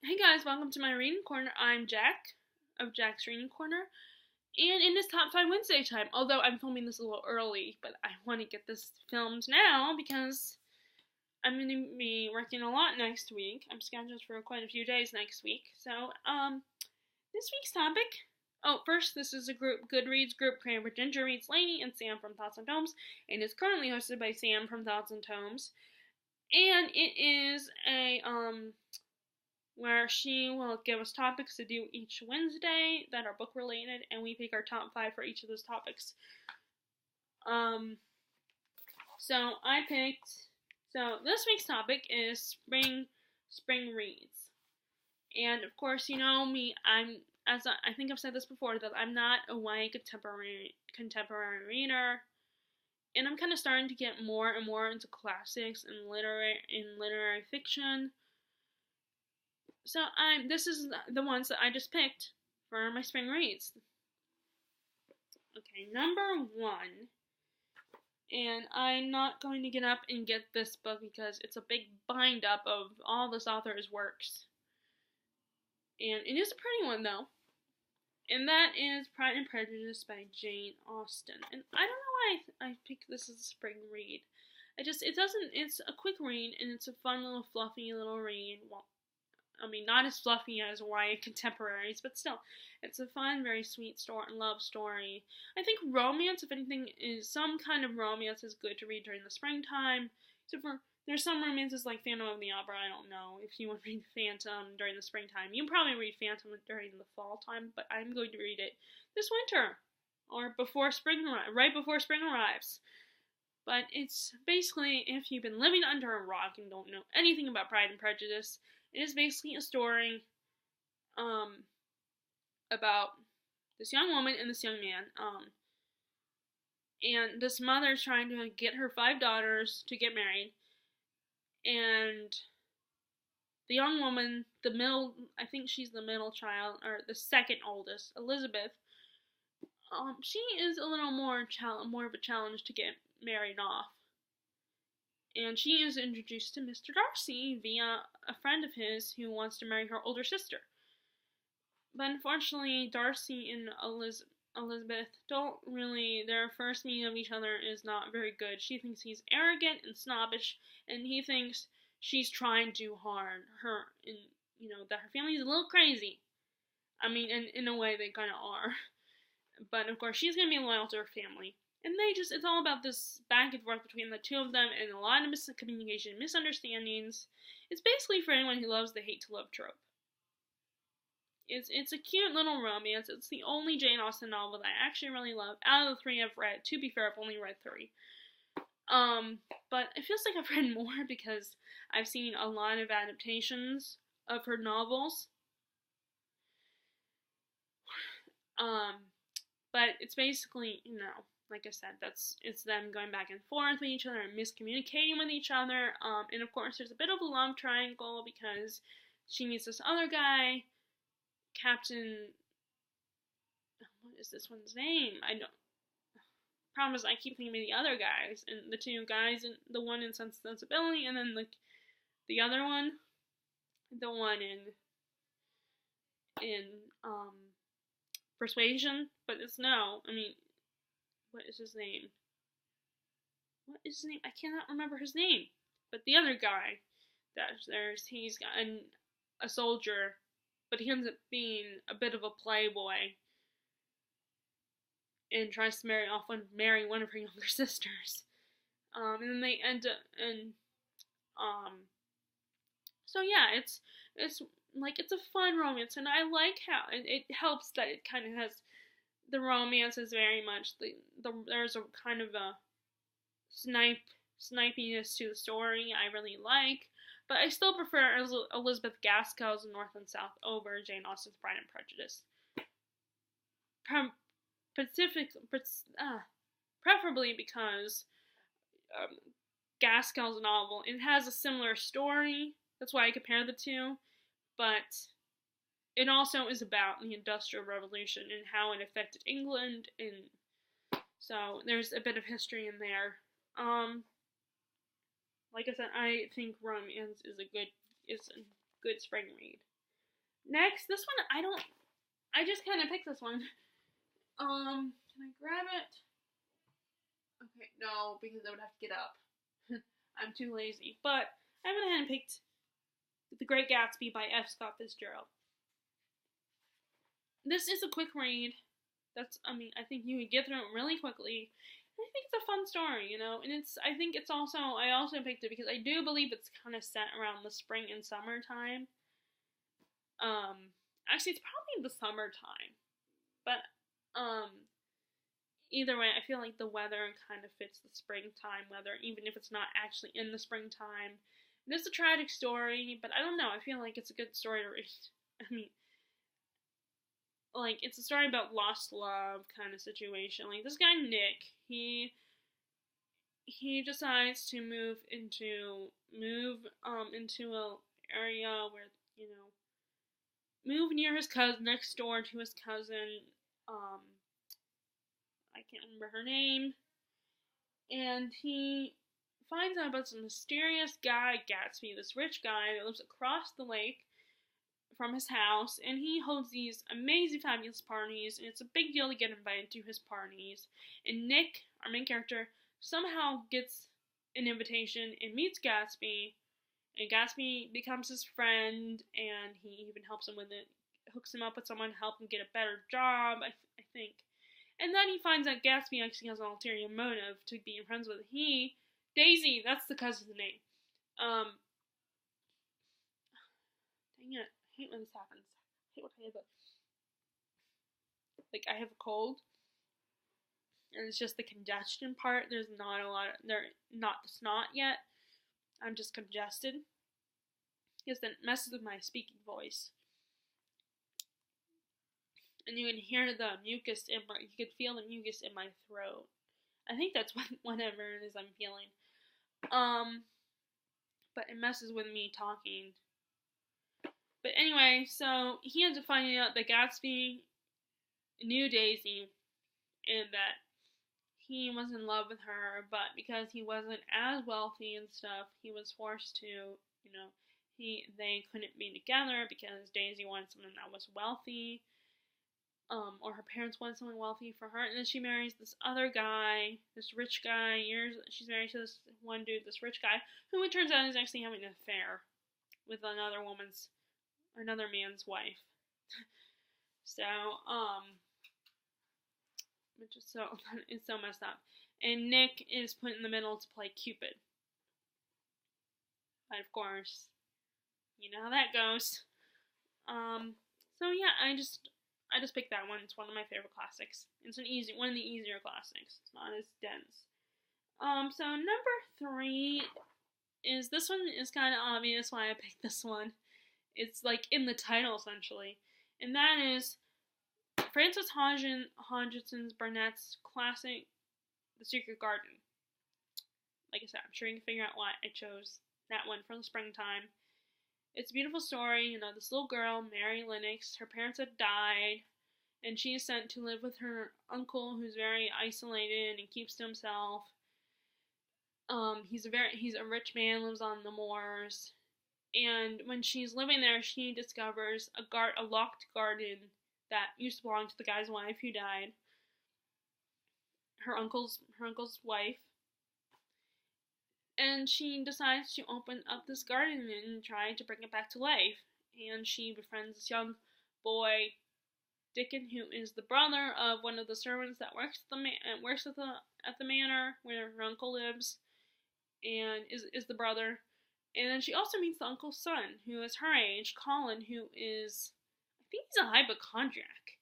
Hey guys, welcome to my reading corner. I'm Jack of Jack's Reading Corner, and in this Top 5 Wednesday time, although I'm filming this a little early, but I want to get this filmed now because I'm going to be working a lot next week. I'm scheduled for quite a few days next week. So, this week's topic. Oh, first, this is a Goodreads group created with Ginger Reads Lady and Sam from Thoughts and Tomes, and is currently hosted by Sam from Thoughts and Tomes. And it is where she will give us topics to do each Wednesday that are book related, and we pick our top 5 for each of those topics. So this week's topic is spring reads. And of course, you know me, I think I've said this before, that I'm not a YA contemporary reader. And I'm kind of starting to get more and more into classics and literary fiction. So this is the ones that I just picked for my spring reads. Okay, number 1. And I'm not going to get up and get this book because it's a big bind up of all this author's works. And it is a pretty one though. And that is Pride and Prejudice by Jane Austen. And I don't know why I picked this as a spring read. It's a quick read, and it's a fun little fluffy little read. Well, I mean, not as fluffy as YA contemporaries, but still, it's a fun, very sweet love story. I think romance, if anything, is some kind of romance is good to read during the springtime. There's some romances like Phantom of the Opera. I don't know if you want to read Phantom during the springtime. You can probably read Phantom during the fall time, but I'm going to read it this winter or right before spring arrives. But it's basically, if you've been living under a rock and don't know anything about Pride and Prejudice, it is basically a story about this young woman and this young man. And this mother is trying to get her 5 daughters to get married. And the young woman, I think she's the middle child, or the second oldest, Elizabeth, she is a little more of a challenge to get married off. And she is introduced to Mr. Darcy via a friend of his who wants to marry her older sister. But unfortunately, Darcy and Elizabeth their first meeting of each other is not very good. She thinks he's arrogant and snobbish, and he thinks she's trying too hard. That her family's a little crazy. I mean, in a way they kind of are. But of course, she's going to be loyal to her family. And it's all about this back and forth between the two of them, and a lot of miscommunication, misunderstandings. It's basically for anyone who loves the hate to love trope. It's a cute little romance. It's the only Jane Austen novel that I actually really love. Out of the 3 I've read, to be fair, I've only read 3. But it feels like I've read more because I've seen a lot of adaptations of her novels. But it's basically, like I said, it's them going back and forth with each other and miscommunicating with each other. And of course, there's a bit of a love triangle because she meets this other guy, Captain. What is this one's name? I don't. Problem is, I keep thinking of the other guys, and the 2 guys, and the one in Sense and Sensibility, and then the other one, the one in Persuasion. But what is his name? I cannot remember his name. But the other guy, he's a soldier, but he ends up being a bit of a playboy and tries to marry one of her younger sisters. And then they end up so yeah, it's a fun romance, and I like how it helps that it kind of has the romance is very much there's a kind of a snipiness to the story I really like, but I still prefer Elizabeth Gaskell's North and South over Jane Austen's Pride and Prejudice. Preferably because Gaskell's novel, it has a similar story. That's why I compare the 2, but it also is about the Industrial Revolution and how it affected England, and so there's a bit of history in there. Like I said, I think romance is a good spring read. Next, this one I just kind of picked this one. Can I grab it? Okay, no, because I would have to get up. I'm too lazy. But I went ahead and picked The Great Gatsby by F. Scott Fitzgerald. This is a quick read. I think you can get through it really quickly. I think it's a fun story, you know, and I also picked it because I do believe it's kind of set around the spring and summertime. Actually, it's probably the summertime, but, either way, I feel like the weather kind of fits the springtime weather, even if it's not actually in the springtime. And it's a tragic story, but I don't know, I feel like it's a good story to read. I mean, like, it's a story about lost love kind of situation. Like, this guy, Nick, he decides to move into a area where, you know, move near his cousin, next door to his cousin, I can't remember her name, and he finds out about this mysterious guy, Gatsby, this rich guy that lives across the lake from his house, and he holds these amazing, fabulous parties, and it's a big deal to get invited to his parties, and Nick, our main character, somehow gets an invitation and meets Gatsby, and Gatsby becomes his friend, and he even helps him with it, hooks him up with someone to help him get a better job, I think. And then he finds out Gatsby actually has an ulterior motive to being friends with Daisy, that's the cousin's name. Dang it, I hate when this happens. I hate when I have I have a cold, and it's just the congestion part. There's not a lot, not the snot yet. I'm just congested. Because then it messes with my speaking voice. And you can hear the mucus you could feel the mucus in my throat. I think that's whatever it is I'm feeling. But it messes with me talking. But anyway, so he ends up finding out that Gatsby knew Daisy, and that he was in love with her, but because he wasn't as wealthy and stuff, he was forced to, you know, they couldn't be together because Daisy wanted someone that was wealthy, or her parents wanted someone wealthy for her, and then she marries this other guy, this rich guy. She's married to this one dude, this rich guy, who it turns out is actually having an affair with another man's wife. So, which is it's so messed up. And Nick is put in the middle to play Cupid. But of course, you know how that goes. So yeah, I just picked that one. It's one of my favorite classics. It's one of the easier classics. It's not as dense. So number 3 is, this one is kind of obvious why I picked this one. It's like in the title essentially, and that is Frances Hodgson Burnett's classic, The Secret Garden. Like I said, I'm sure you can figure out why I chose that one for the springtime. It's a beautiful story. You know, this little girl, Mary Lennox, her parents had died, and she is sent to live with her uncle, who's very isolated and keeps to himself. He's a rich man, lives on the moors, and when she's living there, she discovers a locked garden that used to belong to the guy's wife who died, her uncle's wife. And she decides to open up this garden and try to bring it back to life. And she befriends this young boy, Dickon, who is the brother of one of the servants that works at the manor where her uncle lives, and is the brother. And then she also meets the uncle's son, who is her age, Colin, who is, I think he's a hypochondriac.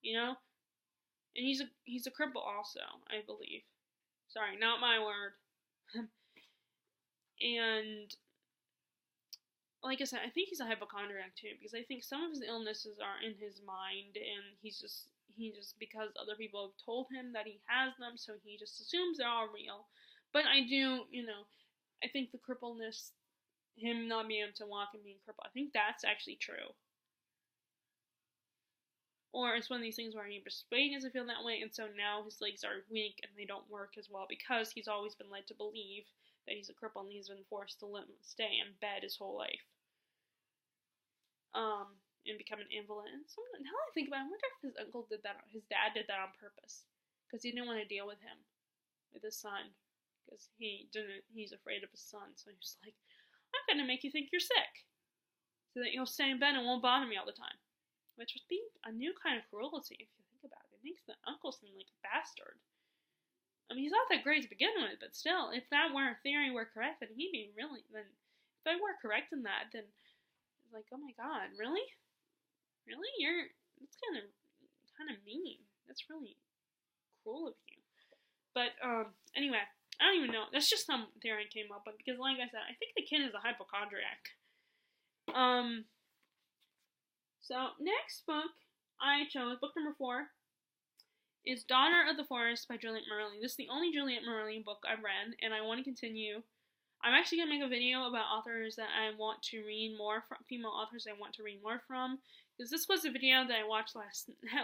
You know? And he's a cripple also, I believe. Sorry, not my word. And like I said, I think he's a hypochondriac too, because I think some of his illnesses are in his mind, and he just because other people have told him that he has them, so he just assumes they're all real. But I think the crippleness, him not being able to walk and being crippled, I think that's actually true. Or it's one of these things where he persuaded to feel that way, and so now his legs are weak and they don't work as well because he's always been led to believe that he's a cripple and he's been forced to stay in bed his whole life. and become an invalid. And so now I think about it, I wonder if his dad did that on purpose, because he didn't want to deal with his son, because he's afraid of his son. So he's like, I'm gonna make you think you're sick, so that you'll stay in bed and won't bother me all the time. Which would be a new kind of cruelty if you think about it. It makes the uncle seem like a bastard. I mean, he's not that great to begin with, but still, if that theory were correct, then if I were correct in that, then it's like, oh my god, really? Really? That's kind of mean. That's really cruel of you. But, anyway, I don't even know. That's just some theory I came up with, because like I said, I think the kid is a hypochondriac. So, next book I chose, book number 4, is Daughter of the Forest by Juliet Marillion. This is the only Juliet Marillion book I've read, and I want to continue. I'm actually going to make a video about authors that I want to read more from, female authors I want to read more from, because this was a video that I watched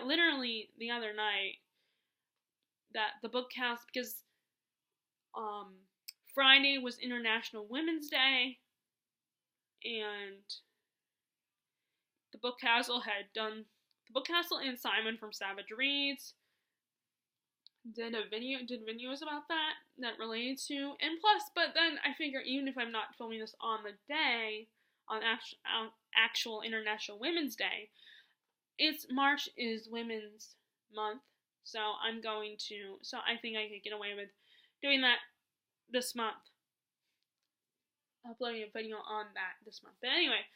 literally the other night, that the book house, because, Friday was International Women's Day, and the Book Castle and Simon from Savage Reads did videos about that related to, and plus, but then I figure even if I'm not filming this on the day, on actual International Women's Day, March is Women's Month, so I think I could get away with doing that this month, uploading a video on that this month. But anyway,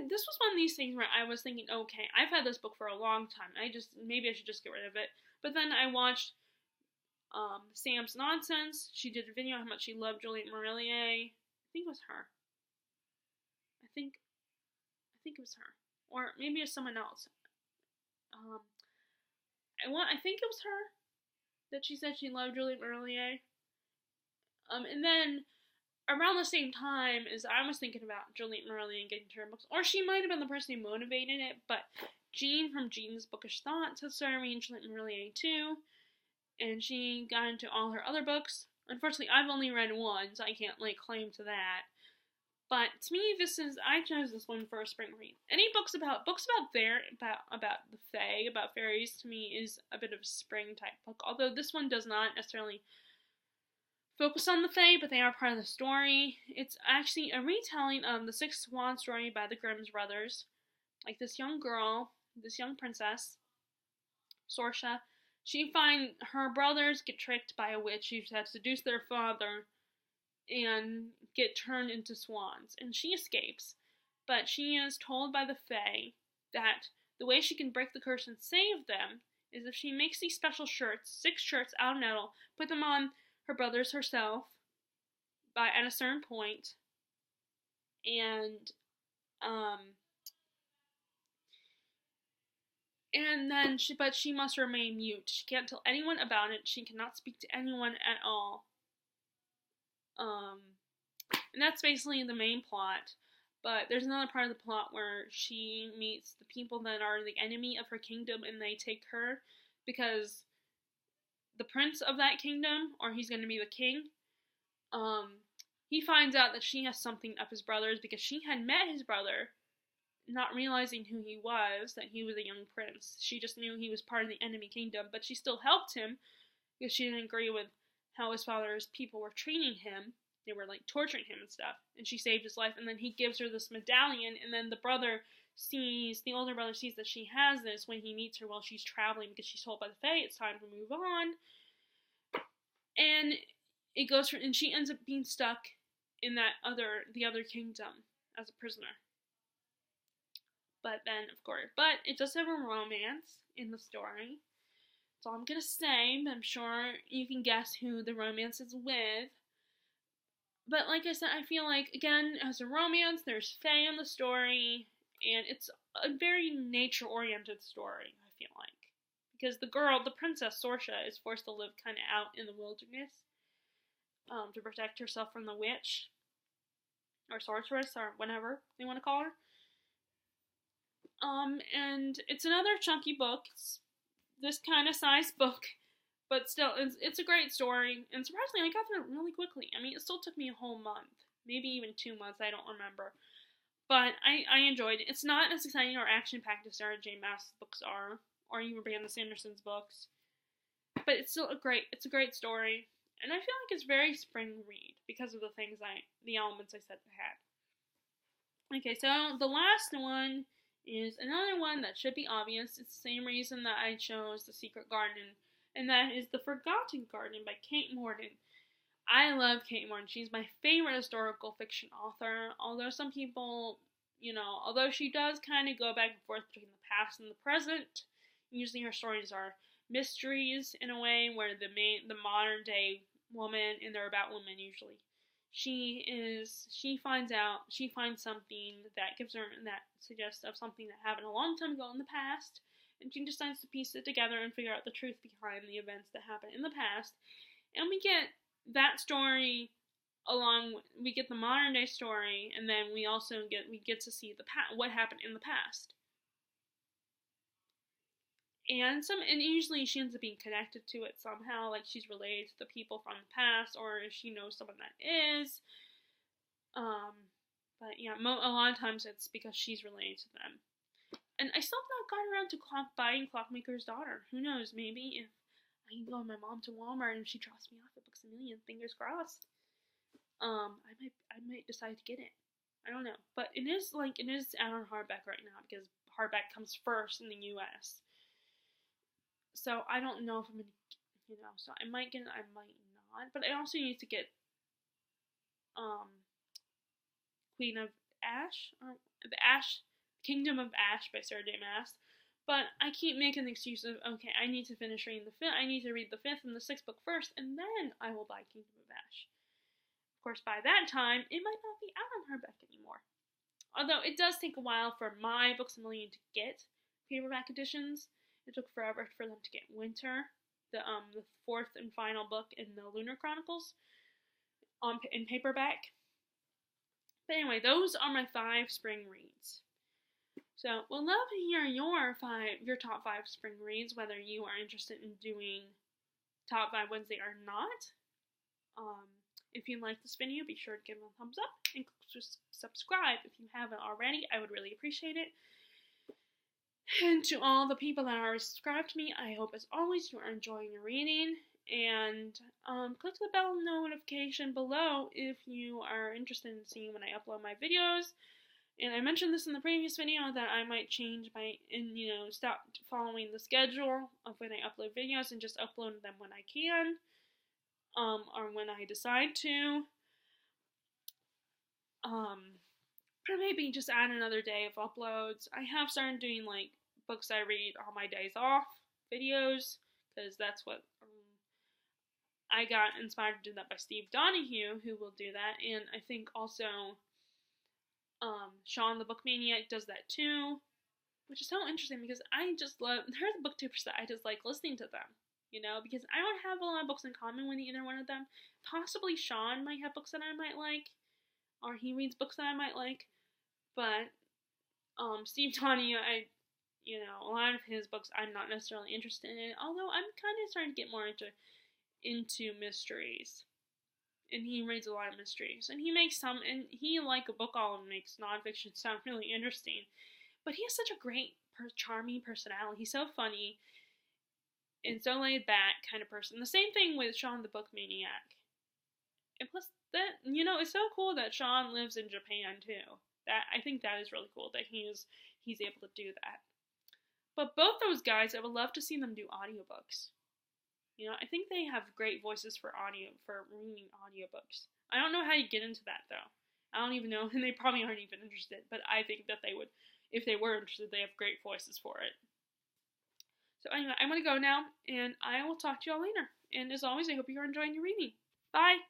this was one of these things where I was thinking, okay, I've had this book for a long time. Maybe I should just get rid of it. But then I watched Sam's Nonsense. She did a video on how much she loved Juliet Marillion. I think it was her. I think it was her. Or maybe it was someone else. I think it was her that she said she loved Juliet Marillion. And then around the same time as I was thinking about Juliet Marillion getting to her books, or she might have been the person who motivated it, but Jean from Jean's Bookish Thoughts has started reading Juliet Marillion too, and she got into all her other books. Unfortunately, I've only read one, so I can't claim to that. But to me, I chose this one for a spring read. Any books about the fae, about fairies, to me is a bit of a spring type book. Although this one does not necessarily focus on the fae, but they are part of the story. It's actually a retelling of the Six Swan story by the Grimm's brothers. Like this young girl, this young princess, Sorsha, her brothers get tricked by a witch who had seduced their father and get turned into swans, and she escapes. But she is told by the fae that the way she can break the curse and save them is if she makes these special shirts, 6 shirts out of metal, put them on her brothers herself at a certain point, and then she must remain mute. She can't tell anyone about it. She cannot speak to anyone at all. And that's basically the main plot. But there's another part of the plot where she meets the people that are the enemy of her kingdom, and they take her because the prince of that kingdom, or he's going to be the king, he finds out that she has something up his brother's because she had met his brother, not realizing who he was, that he was a young prince. She just knew he was part of the enemy kingdom, but she still helped him because she didn't agree with how his father's people were treating him. They were torturing him and stuff, and she saved his life. And then he gives her this medallion, and then the older brother sees that she has this when he meets her while she's traveling because she's told by the fae it's time to move on. And and she ends up being stuck in the other kingdom as a prisoner. But it does have a romance in the story. That's all I'm gonna say, but I'm sure you can guess who the romance is with. But like I said, I feel like, again, as a romance, there's fae in the story, and it's a very nature-oriented story, I feel like. Because the princess Sorsha, is forced to live kind of out in the wilderness to protect herself from the witch, or sorceress, or whatever they want to call her. And it's another chunky book. It's this kind of size book. But still, it's a great story, and surprisingly, I got through it really quickly. I mean, it still took me a whole month maybe even 2 months, I don't remember. But I enjoyed it. It's not as exciting or action-packed as Sarah J. Maas's books are, or even Brandon Sanderson's books. But it's still it's a great story. And I feel like it's very spring read because of the elements I said it had. Okay, so the last one is another one that should be obvious. It's the same reason that I chose The Secret Garden, and that is The Forgotten Garden by Kate Morton. I love Kate Morton. She's my favorite historical fiction author, although some people, although she does kind of go back and forth between the past and the present, usually her stories are mysteries in a way where the modern day woman, and they're about women usually, she finds something that gives her, that suggests of something that happened a long time ago in the past, and she decides to piece it together and figure out the truth behind the events that happened in the past. And we get that story we get the modern day story, and then we get to see what happened in the past. And usually she ends up being connected to it somehow, like she's related to the people from the past, or if she knows someone that is. But yeah, a lot of times it's because she's related to them. And I still have not gotten around to buying Clockmaker's Daughter. Who knows? Maybe if I can go with my mom to Walmart and she drops me off at Books A Million, fingers crossed. I might decide to get it. I don't know, but it is out on hardback right now because hardback comes first in the U.S. So I don't know if I'm gonna, so I might get it, I might not. But I also need to get Queen of Ash, Kingdom of Ash by Sarah J. Maas. But I keep making the excuse of, okay, I need to finish reading I need to read the 5th and the 6th book first, and then I will buy Kingdom of Ash. Of course, by that time, it might not be out on hardback anymore. Although it does take a while for my Books A Million to get paperback editions. It took forever for them to get Winter, the 4th and final book in the Lunar Chronicles, in paperback. But anyway, those are my 5 spring reads. So, we'll love to hear your top 5 spring reads, whether you are interested in doing top 5 Wednesday or not. If you like this video, be sure to give it a thumbs up and subscribe if you haven't already. I would really appreciate it. And to all the people that are subscribed to me, I hope as always you are enjoying your reading. And click the bell notification below if you are interested in seeing when I upload my videos. And I mentioned this in the previous video that I might change stop following the schedule of when I upload videos and just upload them when I can, or when I decide to. Or maybe just add another day of uploads. I have started doing books I read on my days off videos, because that's what I got inspired to do that by Steve Donahue, who will do that, and I think also Sean the Book Maniac does that too, which is so interesting because I just love, they're the booktubers that I just like listening to them, because I don't have a lot of books in common with either one of them. Possibly Sean might have books that I might like, or he reads books that I might like, but Steve Donahue, a lot of his books I'm not necessarily interested in, although I'm kind of starting to get more into mysteries. And he reads a lot of mysteries. And he makes and he, like a book all, makes nonfiction sound really interesting. But he has such a great, charming personality. He's so funny and so laid back kind of person. The same thing with Sean the Book Maniac. And plus, it's so cool that Sean lives in Japan too. I think that is really cool that he's able to do that. But both those guys, I would love to see them do audiobooks. I think they have great voices for reading audiobooks. I don't know how you get into that, though. I don't even know, and they probably aren't even interested, but I think that they would, if they were interested, they have great voices for it. So anyway, I'm going to go now, and I will talk to y'all later. And as always, I hope you're enjoying your reading. Bye!